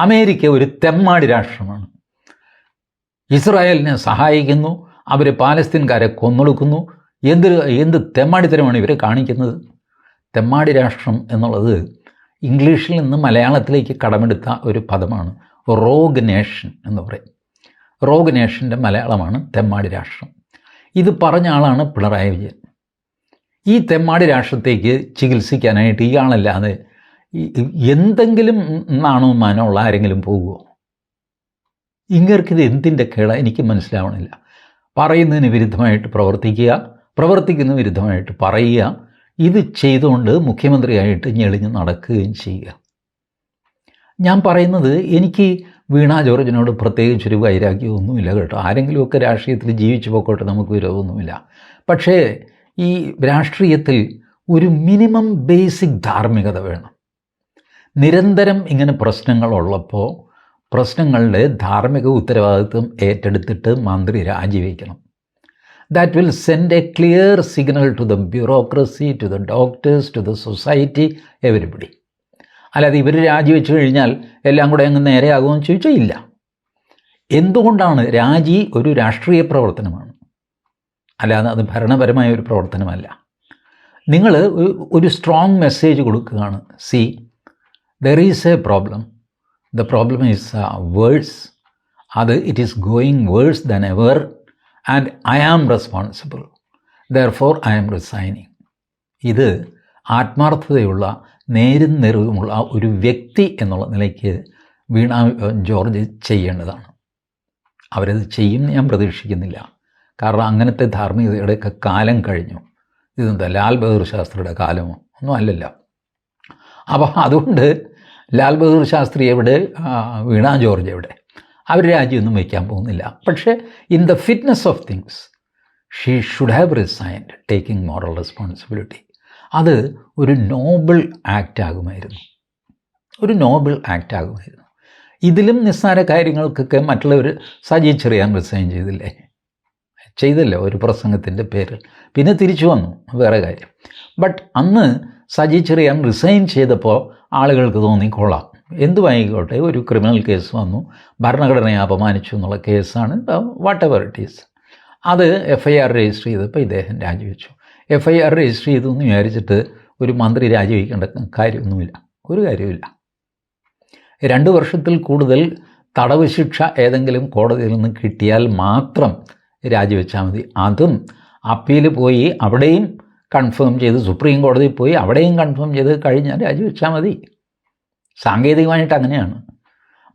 അമേരിക്ക ഒരു തെമ്മാടി രാഷ്ട്രമാണ്, ഇസ്രായേലിനെ സഹായിക്കുന്നു, അവർ പാലസ്തീൻകാരെ കൊന്നൊടുക്കുന്നു. എന്ത് തെമ്മാടിത്തരമാണ് ഇവർ കാണിക്കുന്നത്? തെമ്മാടി രാഷ്ട്രം എന്നുള്ളത് ഇംഗ്ലീഷിൽ നിന്ന് മലയാളത്തിലേക്ക് കടമെടുത്ത ഒരു പദമാണ്. റോഗ് നേഷൻ എന്ന് പറയും. റോഗ് നേഷൻ്റെ മലയാളമാണ് തെമ്മാടി രാഷ്ട്രം. ഇത് പറഞ്ഞ ആളാണ് പിണറായി വിജയൻ. ഈ തെമ്മാടി രാഷ്ട്രത്തേക്ക് ചികിത്സിക്കാനായിട്ട് ഇയാളല്ലാതെ എന്തെങ്കിലും നാണോ മാനമുള്ള ആരെങ്കിലും പോകുമോ? ഇങ്ങർക്കിത് എന്തിൻ്റെ കേട എനിക്ക് മനസ്സിലാവണില്ല. പറയുന്നതിന് വിരുദ്ധമായിട്ട് പ്രവർത്തിക്കുക, പ്രവർത്തിക്കുന്ന വിരുദ്ധമായിട്ട് പറയുക, ഇത് ചെയ്തുകൊണ്ട് മുഖ്യമന്ത്രിയായിട്ട് ഞെളിഞ്ഞ് നടക്കുകയും ചെയ്യുക. ഞാൻ പറയുന്നത്, എനിക്ക് വീണ ജോർജിനോട് പ്രത്യേകിച്ചൊരു വൈരാഗ്യമൊന്നുമില്ല കേട്ടോ. ആരെങ്കിലുമൊക്കെ രാഷ്ട്രീയത്തിൽ ജീവിച്ചു പോയിക്കോട്ടെ, നമുക്ക് വിരോധമൊന്നുമില്ല. പക്ഷേ ഈ രാഷ്ട്രീയത്തിൽ ഒരു മിനിമം ബേസിക് ധാർമ്മികത വേണം. നിരന്തരം ഇങ്ങനെ പ്രശ്നങ്ങളുള്ളപ്പോൾ പ്രശ്നങ്ങളുടെ ധാർമ്മിക ഉത്തരവാദിത്വം ഏറ്റെടുത്തിട്ട് മന്ത്രി രാജിവെക്കണം. That will send a clear signal to the bureaucracy, to the doctors, to the society, everybody. അല്ലാതെ ഇവർ രാജിവെച്ച് കഴിഞ്ഞാൽ എല്ലാം കൂടെ അങ്ങ് നേരെയാകുമെന്ന് ചോദിച്ചാൽ ഇല്ല. എന്തുകൊണ്ടാണ്? രാജി ഒരു രാഷ്ട്രീയ പ്രവർത്തനമാണ്, അല്ലാതെ അത് ഭരണപരമായ ഒരു പ്രവർത്തനമല്ല. നിങ്ങൾ ഒരു സ്ട്രോങ് മെസ്സേജ് കൊടുക്കുകയാണ്. C, there is a problem. The problem is worse. It is going worse than ever. And I am responsible. Therefore, I am resigning. ഇത് ആത്മാർത്ഥതയുള്ള നേരും നെറിവുമുള്ള ഒരു വ്യക്തി എന്നുള്ള നിലയ്ക്ക് വീണ ജോർജ് ചെയ്യേണ്ടതാണ്. അവരത് ചെയ്യും ഞാൻ പ്രതീക്ഷിക്കുന്നില്ല. കാരണം അങ്ങനത്തെ ധാർമ്മികതയുടെയൊക്കെ കാലം കഴിഞ്ഞു. ഇതെന്താ ലാൽ ബഹദൂർ ശാസ്ത്രിയുടെ കാലമോ? ഒന്നും അല്ലല്ലോ. അപ്പോൾ അതുകൊണ്ട് ലാൽ ബഹദൂർ ശാസ്ത്രി എവിടെ, വീണ ജോർജ് എവിടെ? അവർ രാജിയൊന്നും വയ്ക്കാൻ പോകുന്നില്ല. പക്ഷേ in the fitness of things she should have resigned taking moral responsibility. അത് ഒരു നോബിൾ ആക്റ്റ് ആകുമായിരുന്നു. ഇതിലും നിസ്സാര കാര്യങ്ങൾക്കൊക്കെ മറ്റുള്ളവർ സജി ചെറിയാൻ റിസൈൻ ചെയ്തില്ലേ ഒരു പ്രസംഗത്തിൻ്റെ പേരിൽ. പിന്നെ തിരിച്ചു വന്നു, വേറെ കാര്യം. ബട്ട് അന്ന് സജി ചെറിയാൻ റിസൈൻ ചെയ്തപ്പോൾ ആളുകൾക്ക് തോന്നിക്കൊള്ളാം, എന്തുമായിക്കോട്ടെ, ഒരു ക്രിമിനൽ കേസ് വന്നു, ഭരണഘടനയെ അപമാനിച്ചു എന്നുള്ള കേസാണ്, വാട്ട് എവർ ഇറ്റ് ഈസ്. അത് FIR രജിസ്റ്റർ ചെയ്തപ്പോൾ ഇദ്ദേഹം രാജിവെച്ചു. FIR രജിസ്റ്റർ ചെയ്തു എന്ന് വിചാരിച്ചിട്ട് ഒരു മന്ത്രി രാജിവെക്കേണ്ട കാര്യമൊന്നുമില്ല, ഒരു കാര്യമില്ല. 2 വർഷത്തിൽ കൂടുതൽ തടവ് ശിക്ഷ ഏതെങ്കിലും കോടതിയിൽ നിന്ന് കിട്ടിയാൽ മാത്രം രാജിവെച്ചാൽ മതി. അതും അപ്പീൽ പോയി അവിടെയും കൺഫേം ചെയ്ത്, സുപ്രീം കോടതിയിൽ പോയി അവിടെയും കൺഫേം ചെയ്ത് കഴിഞ്ഞാൽ രാജിവെച്ചാൽ മതി. സാങ്കേതികമായിട്ട് അങ്ങനെയാണ്.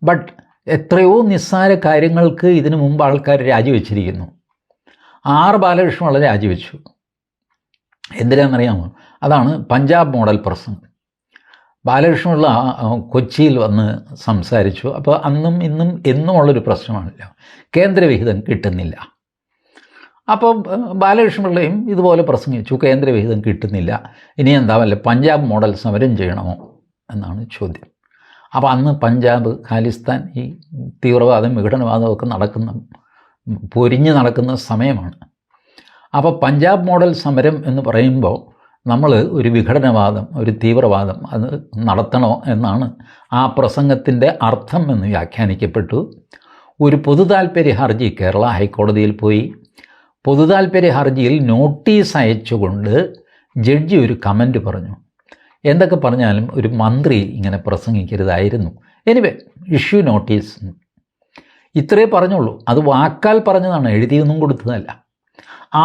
ബട്ട് എത്രയോ നിസ്സാര കാര്യങ്ങൾക്ക് ഇതിനു മുമ്പ് ആൾക്കാർ രാജിവെച്ചിരിക്കുന്നു. R ബാലകൃഷ്ണപിള്ള രാജിവെച്ചു. എന്തിനാണെന്നറിയാമോ? അതാണ് പഞ്ചാബ് മോഡൽ പ്രസംഗം. ബാലകൃഷ്ണപിള്ള കൊച്ചിയിൽ വന്ന് സംസാരിച്ചു. അപ്പോൾ അന്നും ഇന്നും എന്നുമുള്ളൊരു പ്രശ്നമാണല്ലോ, കേന്ദ്രവിഹിതം കിട്ടുന്നില്ല. അപ്പോൾ ബാലകൃഷ്ണപിള്ളയും ഇതുപോലെ പ്രസംഗിച്ചു, കേന്ദ്രവിഹിതം കിട്ടുന്നില്ല, ഇനി എന്താ വല്ല പഞ്ചാബ് മോഡൽ സമരം ചെയ്യണമോ എന്നാണ് ചോദ്യം. അപ്പോൾ അന്ന് പഞ്ചാബ്, ഖാലിസ്ഥാൻ, ഈ തീവ്രവാദം വിഘടനവാദമൊക്കെ പൊരിഞ്ഞ് നടക്കുന്ന സമയമാണ്. അപ്പോൾ പഞ്ചാബ് മോഡൽ സമരം എന്ന് പറയുമ്പോൾ നമ്മൾ ഒരു വിഘടനവാദം, ഒരു തീവ്രവാദം അത് നടത്തണോ എന്നാണ് ആ പ്രസംഗത്തിൻ്റെ അർത്ഥം എന്ന് വ്യാഖ്യാനിക്കപ്പെട്ടു. ഒരു പൊതുതാൽപര്യ ഹർജി കേരള ഹൈക്കോടതിയിൽ പോയി. പൊതുതാൽപര്യ ഹർജിയിൽ നോട്ടീസ് അയച്ചുകൊണ്ട് ജഡ്ജി ഒരു കമൻറ്റ് പറഞ്ഞു. എന്തൊക്കെ പറഞ്ഞാലും ഒരു മന്ത്രി ഇങ്ങനെ പ്രസംഗിക്കരുതായിരുന്നു. എനിവേ, ഇഷ്യൂ നോട്ടീസ്, ഇത്രേ പറഞ്ഞുള്ളൂ. അത് വാക്കാൽ പറഞ്ഞതാണ്, എഴുതിയൊന്നും കൊടുത്തതല്ല.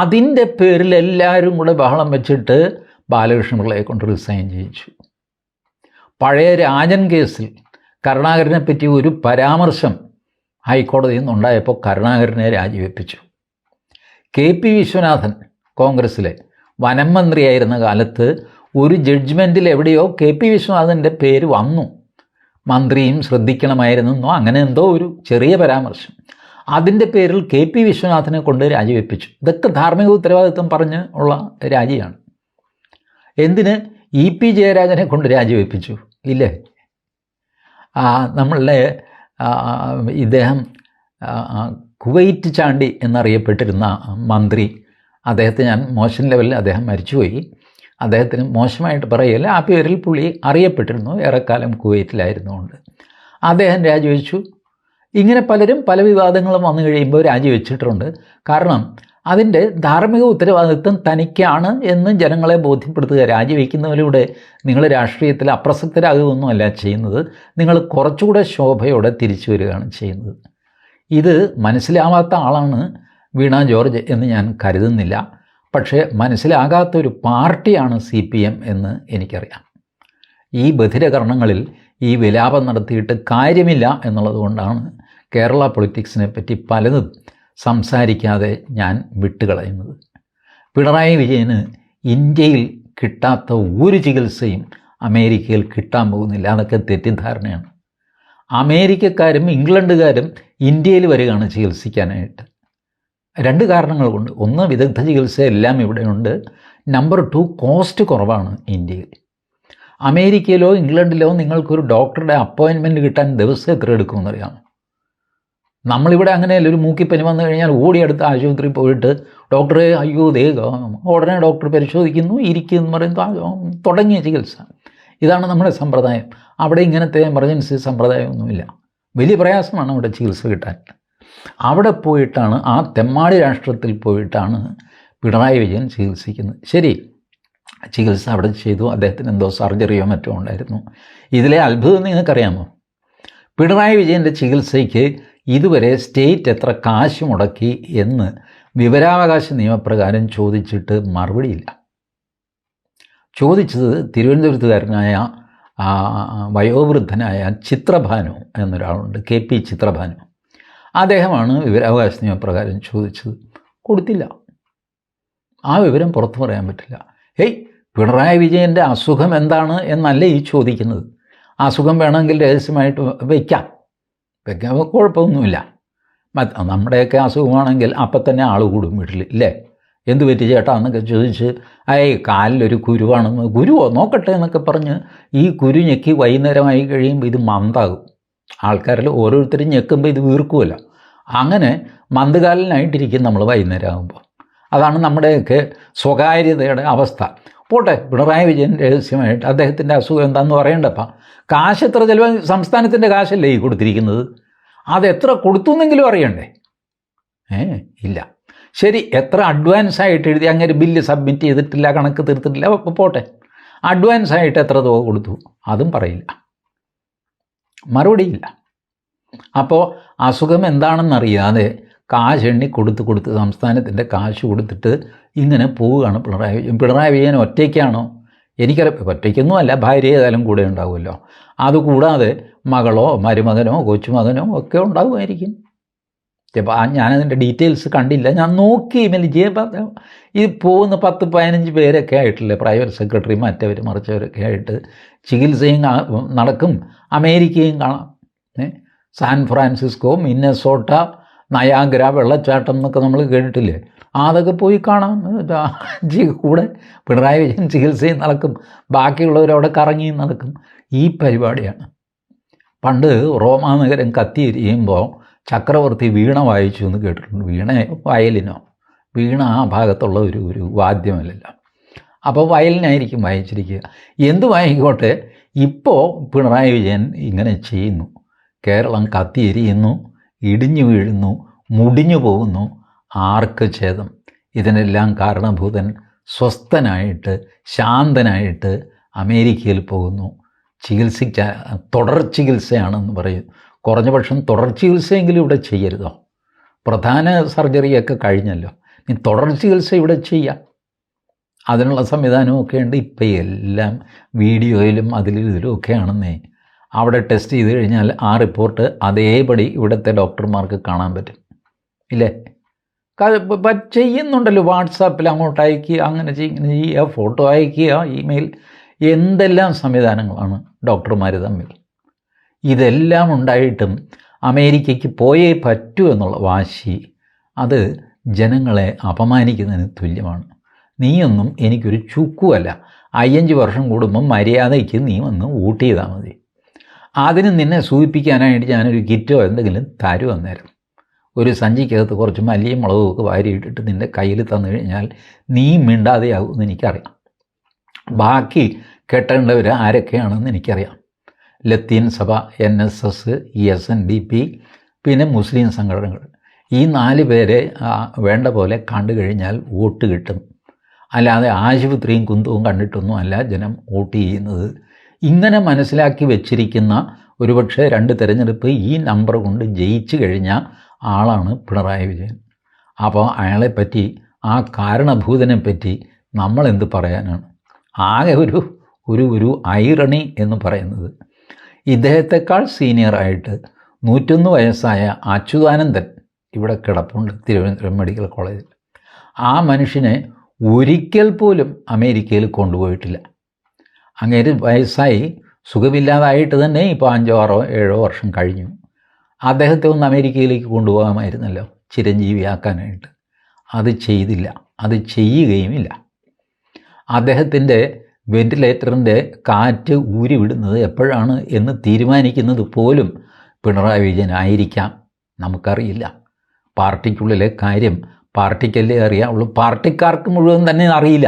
അതിൻ്റെ പേരിൽ എല്ലാവരും കൂടെ ബഹളം വെച്ചിട്ട് ബാലകൃഷ്ണപിള്ളയെ കൊണ്ട് റിസൈൻ ചെയ്യിച്ചു. പഴയ രാജൻ കേസിൽ കരുണാകരനെ പറ്റി ഒരു പരാമർശം ഹൈക്കോടതിയിൽ നിന്നുണ്ടായപ്പോൾ കരുണാകരനെ രാജിവെപ്പിച്ചു. KP വിശ്വനാഥൻ കോൺഗ്രസ്സിലെ വനം മന്ത്രിയായിരുന്ന കാലത്ത് ഒരു ജഡ്ജ്മെൻറ്റിൽ എവിടെയോ KP വിശ്വനാഥൻ്റെ പേര് വന്നു, മന്ത്രിയും ശ്രദ്ധിക്കണമായിരുന്നെന്നോ അങ്ങനെ എന്തോ ഒരു ചെറിയ പരാമർശം. അതിൻ്റെ പേരിൽ KP വിശ്വനാഥനെ കൊണ്ട് രാജിവെപ്പിച്ചു. ഇതൊക്കെ ധാർമ്മിക ഉത്തരവാദിത്വം പറഞ്ഞ് ഉള്ള രാജിയാണ്. എന്തിന് EP ജയരാജനെ കൊണ്ട് രാജിവെപ്പിച്ചു? ഇല്ലേ, നമ്മളുടെ ഇദ്ദേഹം കുവൈറ്റ് ചാണ്ടി എന്നറിയപ്പെട്ടിരുന്ന മന്ത്രി, അദ്ദേഹത്തെ ഞാൻ മോശം ലെവലിൽ, അദ്ദേഹം മരിച്ചുപോയി, അദ്ദേഹത്തിന് മോശമായിട്ട് പറയില്ല, ആ പേരിൽ പുള്ളി അറിയപ്പെട്ടിരുന്നു, ഏറെക്കാലം കുവൈറ്റിലായിരുന്നുകൊണ്ട് അദ്ദേഹം രാജിവെച്ചു. ഇങ്ങനെ പലരും പല വിവാദങ്ങളും വന്നു കഴിയുമ്പോൾ രാജിവെച്ചിട്ടുണ്ട്. കാരണം അതിൻ്റെ ധാർമ്മിക ഉത്തരവാദിത്വം തനിക്കാണ് എന്ന് ജനങ്ങളെ ബോധ്യപ്പെടുത്തുക. രാജിവെക്കുന്നതിലൂടെ നിങ്ങൾ രാഷ്ട്രീയത്തിൽ അപ്രസക്തരാകുകയൊന്നുമല്ല ചെയ്യുന്നത്, നിങ്ങൾ കുറച്ചുകൂടെ ശോഭയോടെ തിരിച്ചു വരികയാണ് ചെയ്യുന്നത്. ഇത് മനസ്സിലാവാത്ത ആളാണ് വീണ ജോർജ് എന്ന് ഞാൻ കരുതുന്നില്ല. പക്ഷേ മനസ്സിലാകാത്തൊരു പാർട്ടിയാണ് CPM എന്ന് എനിക്കറിയാം. ഈ ബധിരകർണങ്ങളിൽ ഈ വിലാപം നടത്തിയിട്ട് കാര്യമില്ല എന്നുള്ളത് കൊണ്ടാണ് കേരള പൊളിറ്റിക്സിനെ പറ്റി പലതും സംസാരിക്കാതെ ഞാൻ വിട്ടുകളയുന്നത്. പിണറായി വിജയന് ഇന്ത്യയിൽ കിട്ടാത്ത ഒരു ചികിത്സയും അമേരിക്കയിൽ കിട്ടാൻ പോകുന്നില്ല, അതൊക്കെ തെറ്റിദ്ധാരണയാണ്. അമേരിക്കക്കാരും ഇംഗ്ലണ്ടുകാരും ഇന്ത്യയിൽ വരികയാണ് ചികിത്സിക്കാനായിട്ട്. 2 കാരണങ്ങൾ കൊണ്ട്. ഒന്ന്, വിദഗ്ധ ചികിത്സ എല്ലാം ഇവിടെയുണ്ട്. നമ്പർ 2, കോസ്റ്റ് കുറവാണ് ഇന്ത്യയിൽ. അമേരിക്കയിലോ ഇംഗ്ലണ്ടിലോ നിങ്ങൾക്കൊരു ഡോക്ടറുടെ അപ്പോയിൻമെൻറ്റ് കിട്ടാൻ ദിവസം എത്ര എടുക്കുമെന്നറിയാം. നമ്മളിവിടെ അങ്ങനെയല്ല, ഒരു മൂക്കിപ്പനി വന്നു കഴിഞ്ഞാൽ ഓടിയെടുത്ത് ആശുപത്രിയിൽ പോയിട്ട് ഡോക്ടറെ അയ്യോ ഉടനെ ഡോക്ടർ പരിശോധിക്കുന്നു, ഇരിക്കുമെന്ന് പറയുന്നു, തുടങ്ങിയ ചികിത്സ. ഇതാണ് നമ്മുടെ സമ്പ്രദായം. അവിടെ ഇങ്ങനത്തെ എമർജൻസി സമ്പ്രദായമൊന്നുമില്ല. വലിയ പ്രയാസമാണ് അവിടെ ചികിത്സ കിട്ടാൻ. അവിടെ പോയിട്ടാണ്, ആ തെമ്മാടി രാഷ്ട്രത്തിൽ പോയിട്ടാണ് പിണറായി വിജയൻ ചികിത്സിക്കുന്നത്. ശരി, ചികിത്സ അവിടെ ചെയ്തു, അദ്ദേഹത്തിന് എന്തോ സർജറിയോ മറ്റോ ഉണ്ടായിരുന്നു. ഇതിലെ അത്ഭുതം നിങ്ങൾക്കറിയാമോ? പിണറായി വിജയൻ്റെ ചികിത്സയ്ക്ക് ഇതുവരെ സ്റ്റേറ്റ് എത്ര കാശ് മുടക്കി എന്ന് വിവരാവകാശ നിയമപ്രകാരം ചോദിച്ചിട്ട് മറുപടിയില്ല. ചോദിച്ചത് തിരുവനന്തപുരത്തുകാരനായ വയോവൃദ്ധനായ ചിത്രഭാനു എന്നൊരാളുണ്ട്, KP ചിത്രഭാനു. അദ്ദേഹമാണ് വിവരാവകാശ നിയമപ്രകാരം ചോദിച്ചത്, കൊടുത്തില്ല. ആ വിവരം പുറത്തു പറയാൻ പറ്റില്ല. പിണറായി വിജയൻ്റെ അസുഖം എന്താണ് എന്നല്ല ഈ ചോദിക്കുന്നത്. അസുഖം വേണമെങ്കിൽ രഹസ്യമായിട്ട് വയ്ക്കാൻ കുഴപ്പമൊന്നുമില്ല. നമ്മുടെയൊക്കെ അസുഖമാണെങ്കിൽ അപ്പം തന്നെ ആൾ കൂടും വീട്ടിൽ, ഇല്ലേ? എന്ത് പറ്റി ചേട്ടാ എന്നൊക്കെ ചോദിച്ച്, കാലിലൊരു കുരുവാണെന്ന്, കുരുവോ നോക്കട്ടെ എന്നൊക്കെ പറഞ്ഞ് ഈ കുരു ഞെക്കി വൈകുന്നേരമായി കഴിയുമ്പോൾ ഇത് മന്താകും. ആൾക്കാരിൽ ഓരോരുത്തരും ഞെക്കുമ്പോൾ ഇത് വീർക്കുമല്ലോ. അങ്ങനെ മന്ദകാലനായിട്ടിരിക്കും നമ്മൾ വൈകുന്നേരം ആകുമ്പോൾ. അതാണ് നമ്മുടെയൊക്കെ സ്വകാര്യതയുടെ അവസ്ഥ. പോട്ടെ, പിണറായി വിജയൻ രഹസ്യമായിട്ട് അദ്ദേഹത്തിൻ്റെ അസുഖം എന്താണെന്ന് പറയണ്ടപ്പം. കാശ് എത്ര ചിലവ്, സംസ്ഥാനത്തിൻ്റെ കാശല്ലേ ഈ കൊടുത്തിരിക്കുന്നത്, അതെത്ര കൊടുത്തു എന്നെങ്കിലും അറിയണ്ടേ? ഇല്ല. ശരി, എത്ര അഡ്വാൻസ് ആയിട്ട് എഴുതി, അങ്ങനെ ബില്ല് സബ്മിറ്റ് ചെയ്തിട്ടില്ല, കണക്ക് തീർത്തിട്ടില്ല, പോട്ടെ, അഡ്വാൻസ് ആയിട്ട് എത്ര തുക കൊടുത്തു അതും പറയില്ല, മറുപടിയില്ല. അപ്പോൾ അസുഖം എന്താണെന്നറിയാതെ കാശ് എണ്ണി കൊടുത്ത് സംസ്ഥാനത്തിൻ്റെ കാശ് കൊടുത്തിട്ട് ഇങ്ങനെ പോവുകയാണ് പിണറായി വിജയൻ. പിണറായി വിജയൻ ഒറ്റയ്ക്കാണോ? എനിക്കറിയാം, ഒറ്റയ്ക്കൊന്നും അല്ല, ഭാര്യ ഏതായാലും കൂടെ ഉണ്ടാവുമല്ലോ. അതുകൂടാതെ മകളോ മരുമകനോ കൊച്ചുമകനോ ഒക്കെ ഉണ്ടാകുമായിരിക്കും. ചിലപ്പോൾ ഞാനതിൻ്റെ ഡീറ്റെയിൽസ് കണ്ടില്ല, ഞാൻ നോക്കി ഈ പോകുന്ന 10-15 പേരൊക്കെ ആയിട്ടില്ലേ, പ്രൈവറ്റ് സെക്രട്ടറി മറ്റവർ മറിച്ചവരൊക്കെ ആയിട്ട് ചികിത്സയും നടക്കും. അമേരിക്കയും കാണാം, സാൻ ഫ്രാൻസിസ്കോ, മിന്നസോട്ട, നയാഗ്ര വെള്ളച്ചാട്ടം എന്നൊക്കെ നമ്മൾ കേട്ടിട്ടില്ലേ, അതൊക്കെ പോയി കാണാം. കൂടെ പിണറായി വിജയൻ ചികിത്സയും നടക്കും, ബാക്കിയുള്ളവരവിടെ കറങ്ങിയും നടക്കും. ഈ പരിപാടിയാണ്. പണ്ട് റോമാനഗരം കത്തിയെരിയുമ്പോൾ ചക്രവർത്തി വീണ വായിച്ചു എന്ന് കേട്ടിട്ടുണ്ട്. വീണ വയലിനോ, വീണ ആ ഭാഗത്തുള്ള ഒരു വാദ്യമല്ലല്ലോ, അപ്പോൾ വയലിനായിരിക്കും വായിച്ചിരിക്കുക. എന്തുമായിക്കോട്ടെ, ഇപ്പോൾ പിണറായി വിജയൻ ഇങ്ങനെ ചെയ്യുന്നു. കേരളം കത്തിയെരിയുന്നു, ഇടിഞ്ഞു വീഴുന്നു, മുടിഞ്ഞു പോകുന്നു. ആർക്ക് ഛേദം? ഇതിനെല്ലാം കാരണഭൂതൻ സ്വസ്ഥനായിട്ട് ശാന്തനായിട്ട് അമേരിക്കയിൽ പോകുന്നു. തുടർ ചികിത്സയാണെന്ന് പറയും. കുറഞ്ഞ പക്ഷം തുടർ ചികിത്സയെങ്കിലും ഇവിടെ ചെയ്യരുതോ? പ്രധാന സർജറിയൊക്കെ കഴിഞ്ഞല്ലോ, ഇനി തുടർ ചികിത്സ ഇവിടെ ചെയ്യാം. അതിനുള്ള സംവിധാനമൊക്കെ ഉണ്ട്. ഇപ്പം എല്ലാം വീഡിയോയിലും ഇതിലും ഒക്കെ ആണെന്നേ. അവിടെ ടെസ്റ്റ് ചെയ്ത് കഴിഞ്ഞാൽ ആ റിപ്പോർട്ട് അതേപടി ഇവിടുത്തെ ഡോക്ടർമാർക്ക് കാണാൻ പറ്റും, ഇല്ലേ? ചെയ്യുന്നുണ്ടല്ലോ, വാട്സാപ്പിൽ അങ്ങോട്ട് അയക്കുക, അങ്ങനെ ചെയ്യുക, ഫോട്ടോ അയക്കുക, ഇമെയിൽ, എന്തെല്ലാം സംവിധാനങ്ങളാണ് ഡോക്ടർമാർ തമ്മിൽ. ഇതെല്ലാം ഉണ്ടായിട്ടും അമേരിക്കയ്ക്ക് പോയേ പറ്റൂ എന്നുള്ള വാശി, അത് ജനങ്ങളെ അപമാനിക്കുന്നതിന് തുല്യമാണ്. നീയൊന്നും എനിക്കൊരു ചുക്കുമല്ല. 5 വർഷം കൂടുമ്പം മര്യാദയ്ക്ക് നീ വന്ന് വോട്ട് ചെയ്താൽ മതി. അതിന് നിന്നെ സൂചിപ്പിക്കാനായിട്ട് ഞാനൊരു കിറ്റോ എന്തെങ്കിലും തരും. അന്നേരം ഒരു സഞ്ചിക്കകത്ത് കുറച്ച് മല്ലിയും മുളകും ഒക്കെ വാരിയിട്ടിട്ട് നിൻ്റെ കയ്യിൽ തന്നു കഴിഞ്ഞാൽ നീ മിണ്ടാതെയാകുമെന്ന് എനിക്കറിയാം. ബാക്കി കെട്ടേണ്ടവർ ആരൊക്കെയാണെന്ന് എനിക്കറിയാം. ലത്തീൻ സഭ, NSS, SNDP, പിന്നെ മുസ്ലിം സംഘടനകൾ, ഈ 4 പേരെ വേണ്ട പോലെ കണ്ടു കഴിഞ്ഞാൽ വോട്ട് കിട്ടും. അല്ലാതെ ആശുപത്രിയും കുന്തവും കണ്ടിട്ടൊന്നും അല്ല ജനം വോട്ട് ചെയ്യുന്നത്. ഇങ്ങനെ മനസ്സിലാക്കി വെച്ചിരിക്കുന്ന ഒരുപക്ഷെ 2 തെരഞ്ഞെടുപ്പ് ഈ നമ്പർ കൊണ്ട് ജയിച്ചു കഴിഞ്ഞ ആളാണ് പിണറായി വിജയൻ. അപ്പോൾ അയാളെപ്പറ്റി, ആ കാരണഭൂതനെ പറ്റി നമ്മളെന്ത് പറയാനാണ്? ആകെ ഒരു ഐറണി എന്ന് പറയുന്നത്, ഇദ്ദേഹത്തെക്കാൾ സീനിയറായിട്ട് 101 വയസ്സായ അച്യുതാനന്ദൻ ഇവിടെ കിടപ്പുണ്ട് തിരുവനന്തപുരം മെഡിക്കൽ കോളേജിൽ. ആ മനുഷ്യനെ ഒരിക്കൽ പോലും അമേരിക്കയിൽ കൊണ്ടുപോയിട്ടില്ല. അങ്ങേര് വയസ്സായി സുഖമില്ലാതായിട്ട് തന്നെ ഇപ്പോൾ 5-6-7 വർഷം കഴിഞ്ഞു. അദ്ദേഹത്തെ ഒന്ന് അമേരിക്കയിലേക്ക് കൊണ്ടുപോകാമായിരുന്നല്ലോ ചിരഞ്ജീവിയാക്കാനായിട്ട്. അത് ചെയ്തില്ല, അത് ചെയ്യുകയുമില്ല. അദ്ദേഹത്തിൻ്റെ വെന്റിലേറ്ററിൻ്റെ കാറ്റ് ഊരിവിടുന്നത് എപ്പോഴാണ് എന്ന് തീരുമാനിക്കുന്നത് പോലും പിണറായി വിജയൻ ആയിരിക്കാം, നമുക്കറിയില്ല. പാർട്ടിക്കുള്ളിലെ കാര്യം പാർട്ടിക്കല്ലേ അറിയാവുള്ളൂ, പാർട്ടിക്കാർക്ക് മുഴുവൻ തന്നെ അറിയില്ല.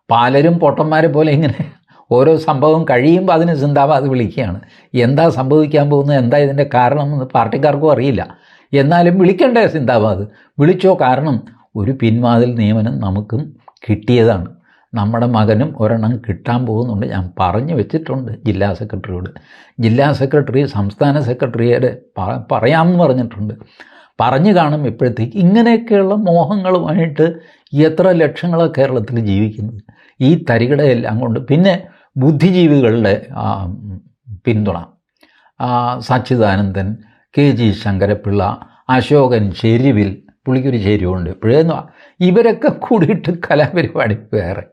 പലരും പൊട്ടന്മാരെ പോലെ ഇങ്ങനെ ഓരോ സംഭവം കഴിയുമ്പോൾ അതിന് സിന്ദാബാദ് വിളിക്കുകയാണ്. എന്താ സംഭവിക്കാൻ പോകുന്നത്, എന്താ ഇതിൻ്റെ കാരണമെന്ന് പാർട്ടിക്കാർക്കും അറിയില്ല. എന്നാലും വിളിക്കണ്ടേ സിന്ദാബാദ്? വിളിച്ചോ? കാരണം ഒരു പിൻവാതിൽ നിയമനം നമുക്കും കിട്ടിയതാണ്. നമ്മുടെ മകനും ഒരെണ്ണം കിട്ടാൻ പോകുന്നുണ്ട്. ഞാൻ പറഞ്ഞു വെച്ചിട്ടുണ്ട് ജില്ലാ സെക്രട്ടറിയോട്. ജില്ലാ സെക്രട്ടറി സംസ്ഥാന സെക്രട്ടറിയുടെ പറയാമെന്ന് പറഞ്ഞിട്ടുണ്ട്. പറഞ്ഞു കാണും ഇപ്പോഴത്തേക്ക്. ഇങ്ങനെയൊക്കെയുള്ള മോഹങ്ങളുമായിട്ട് എത്ര ലക്ഷങ്ങളാണ് കേരളത്തിൽ ജീവിക്കുന്നത്. ഈ തരികിടയെല്ലാം കൊണ്ട് പിന്നെ ബുദ്ധിജീവികളുടെ പിന്തുണ, സച്ചിദാനന്ദൻ, KG ശങ്കരപ്പിള്ള, അശോകൻ ചെരുവിൽ, പുള്ളിക്കൊരു ചെരുവുണ്ട് ഇപ്പോഴേന്ന്, ഇവരൊക്കെ കൂടിയിട്ട് കലാപരിപാടി വേറെ.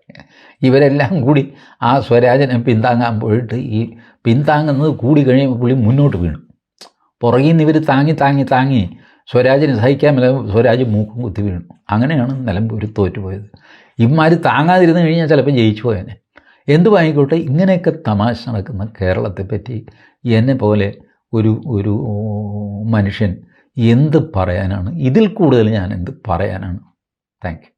ഇവരെല്ലാം കൂടി ആ സ്വരാജിനെ പിന്താങ്ങാൻ പോയിട്ട് ഈ പിന്താങ്ങുന്നത് കൂടി കഴിയുമ്പോൾ പുള്ളി മുന്നോട്ട് വീണു. പുറകിൽ നിന്ന് ഇവർ താങ്ങി സ്വരാജിന് സഹിക്കാൻ മേല സ്വരാജ് മൂക്കും കുത്തി വീണു. അങ്ങനെയാണ് നിലമ്പൂർ തോറ്റുപോയത്. ഇവന്മാർ താങ്ങാതിരുന്ന് കഴിഞ്ഞാൽ ചിലപ്പോൾ ജയിച്ചു പോയേനെ. എന്തുമായിക്കോട്ടെ, ഇങ്ങനെയൊക്കെ തമാശ നടക്കുന്ന കേരളത്തെപ്പറ്റി എന്നെ പോലെ ഒരു മനുഷ്യൻ എന്ത് പറയാനാണ്? ഇതിൽ കൂടുതൽ ഞാൻ എന്ത് പറയാനാണ്? Thank you.